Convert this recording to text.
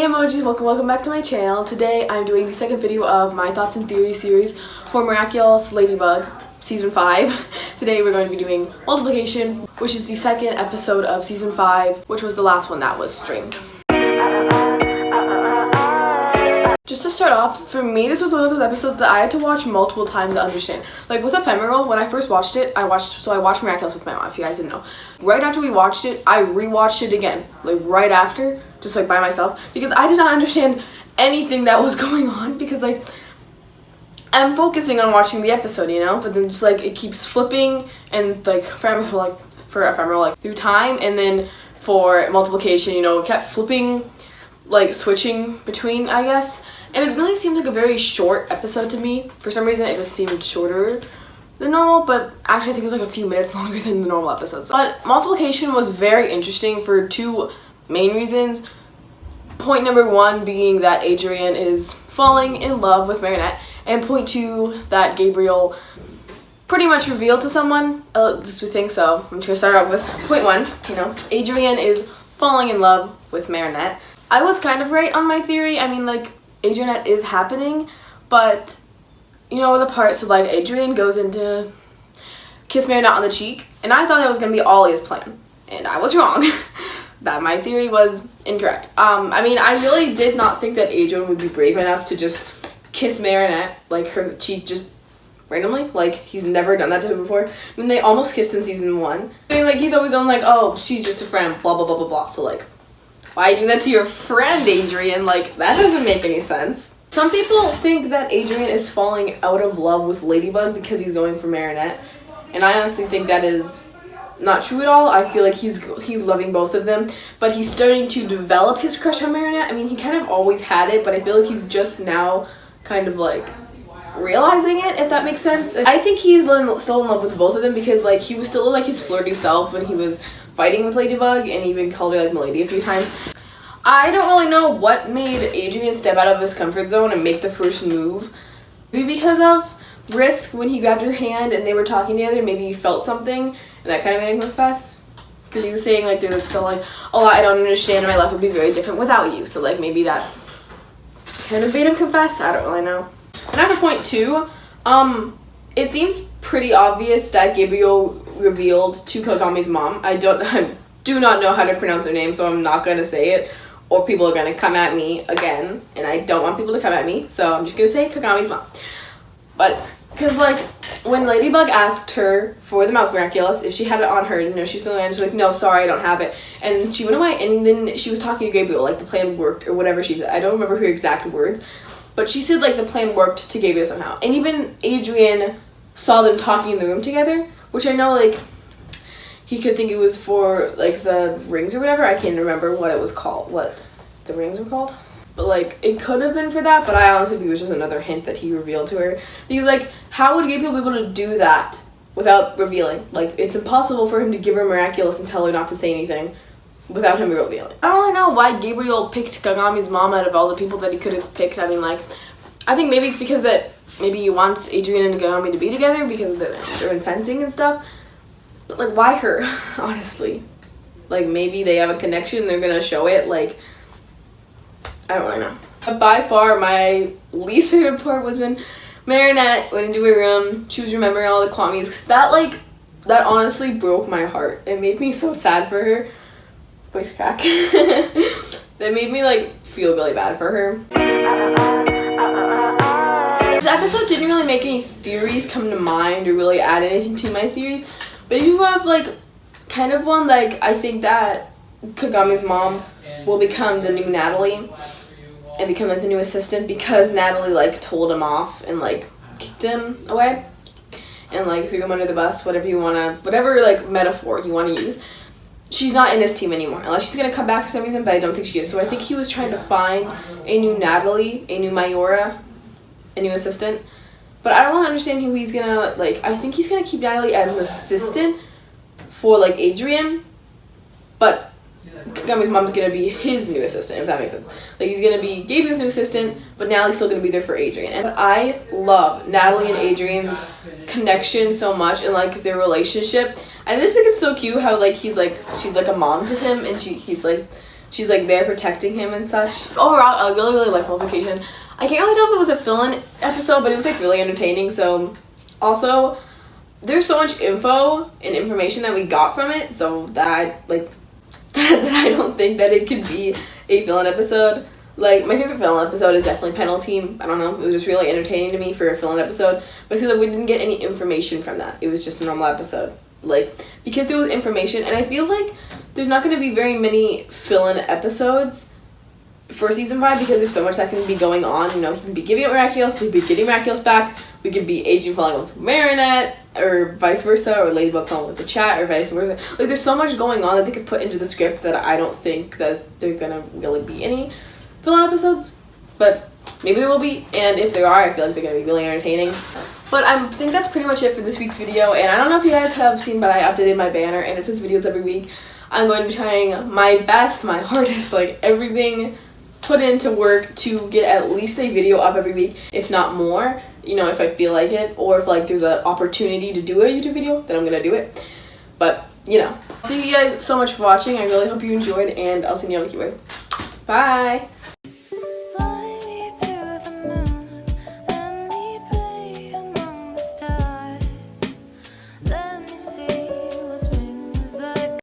Hey Emojis, welcome back to my channel. Today I'm doing the second video of my thoughts and theories series for Miraculous Ladybug season 5. Today we're going to be doing multiplication, which is the second episode of season 5, which was the last one that was streamed. Just to start off, for me this was one of those episodes that I had to watch multiple times to understand. Like with Ephemeral, when I first watched it, I watched Miraculous with my mom, if you guys didn't know. Right after we watched it, I rewatched it again, like right after, just like by myself, because I did not understand anything that was going on, because like I'm focusing on watching the episode, you know, but then just like it keeps flipping, and like for Ephemeral like through time, and then for multiplication, you know, it kept flipping, like switching between, I guess. And it really seemed like a very short episode to me. For some reason it just seemed shorter than normal, but actually I think it was like a few minutes longer than the normal episodes. But multiplication was very interesting for two main reasons. Point number one being that Adrian is falling in love with Marinette, and point two, that Gabriel pretty much revealed to someone, just we think so. I'm just gonna start out with point one. You know, Adrian is falling in love with Marinette. I was kind of right on my theory. I mean, like, Adrianette is happening, but you know the part, so like Adrian goes in to kiss Marinette on the cheek, and I thought that was gonna be Ollie's plan, and I was wrong. That my theory was incorrect. I mean, I really did not think that Adrian would be brave enough to just kiss Marinette, like her cheek, just randomly. Like, he's never done that to her before. I mean, they almost kissed in season 1. I mean, like, he's always on like, oh, she's just a friend, blah blah blah blah blah. So like, why are you doing that to your friend, Adrian? Like, that doesn't make any sense. Some people think that Adrian is falling out of love with Ladybug because he's going for Marinette, and I honestly think that is not true at all. I feel like he's loving both of them, but he's starting to develop his crush on Marinette. I mean, he kind of always had it, but I feel like he's just now kind of like realizing it, if that makes sense. I think he's still in love with both of them, because like he was still like his flirty self when he was fighting with Ladybug, and even called her like Milady a few times. I don't really know what made Adrian step out of his comfort zone and make the first move. Maybe because of Risk, when he grabbed her hand and they were talking together, maybe he felt something, and that kind of made him confess. Because he was saying like there was still like, oh, I don't understand, my life would be very different without you. So like maybe that kind of made him confess. I don't really know. And after point 2, it seems pretty obvious that Gabriel revealed to Kagami's mom. I do not know how to pronounce her name, so I'm not going to say it, or people are going to come at me again, and I don't want people to come at me, so I'm just going to say Kagami's mom. But, because like, when Ladybug asked her for the Mouse Miraculous, if she had it on her, you know, she's feeling it, and she's like, no, sorry, I don't have it. And she went away, and then she was talking to Gabriel, like, the plan worked, or whatever she said. I don't remember her exact words, but she said, like, the plan worked to Gabriel somehow. And even Adrian saw them talking in the room together, which I know, like, he could think it was for, like, the rings or whatever. I can't remember what it was called, what the rings were called. But, like, it could have been for that, but I don't think it was just another hint that he revealed to her. Because, like, how would Gabriel be able to do that without revealing? Like, it's impossible for him to give her Miraculous and tell her not to say anything without him revealing. I don't really know why Gabriel picked Kagami's mom out of all the people that he could have picked. I mean, like, I think maybe it's because that maybe he wants Adrian and Kagami to be together because they're in fencing and stuff. But, like, why her, honestly? Like, maybe they have a connection, they're gonna show it, like, I don't really know. But by far, my least favorite part was when Marinette went into her room, she was remembering all the Kwamis, because that honestly broke my heart. It made me so sad for her. Voice crack. That made me, like, feel really bad for her. This episode didn't really make any theories come to mind or really add anything to my theories. But if you have, like, kind of one, like, I think that Kagami's mom will become the new Natalie and become, like, the new assistant, because Natalie, like, told him off and, like, kicked him away and, like, threw him under the bus, whatever, like, metaphor you want to use. She's not in his team anymore, unless she's going to come back for some reason, but I don't think she is. So I think he was trying to find a new Natalie, a new Mayora, a new assistant. But I don't really understand who he's gonna, like, I think he's gonna keep Natalie as an assistant for, like, Adrian, but Kagami's mom's gonna be his new assistant, if that makes sense. Like, he's gonna be Gabriel's new assistant, but Natalie's still gonna be there for Adrian. And I love Natalie and Adrian's connection so much, and, like, their relationship. I just think it's so cute how, like, she's like a mom to him, and she's like, she's like there protecting him and such. Overall, I really like Multiplication. I can't really tell if it was a fill-in episode, but it was like really entertaining. So also, there's so much info and information that we got from it, so that like that I don't think that it could be a fill-in episode. Like, my favorite fill-in episode is definitely Penalty. I don't know, it was just really entertaining to me for a fill-in episode. But see, like, we didn't get any information from that. It was just a normal episode. Like, because there was information, and I feel like there's not going to be very many fill-in episodes for season 5 because there's so much that can be going on. You know, he can be giving up Miraculous, he could be getting Miraculous back, we could be Agent falling with Marinette, or vice versa, or Ladybug falling with the chat, or vice versa. Like, there's so much going on that they could put into the script that I don't think that there's gonna really be any fill-in episodes, but maybe there will be, and if there are, I feel like they're gonna be really entertaining. But I think that's pretty much it for this week's video, and I don't know if you guys have seen, but I updated my banner, and it says videos every week. I'm going to be trying my best, my hardest, like everything put into work to get at least a video up every week, if not more, you know, if I feel like it, or if like there's an opportunity to do a YouTube video, then I'm gonna do it. But, you know, thank you guys so much for watching. I really hope you enjoyed, and I'll see you on the keyboard. Bye!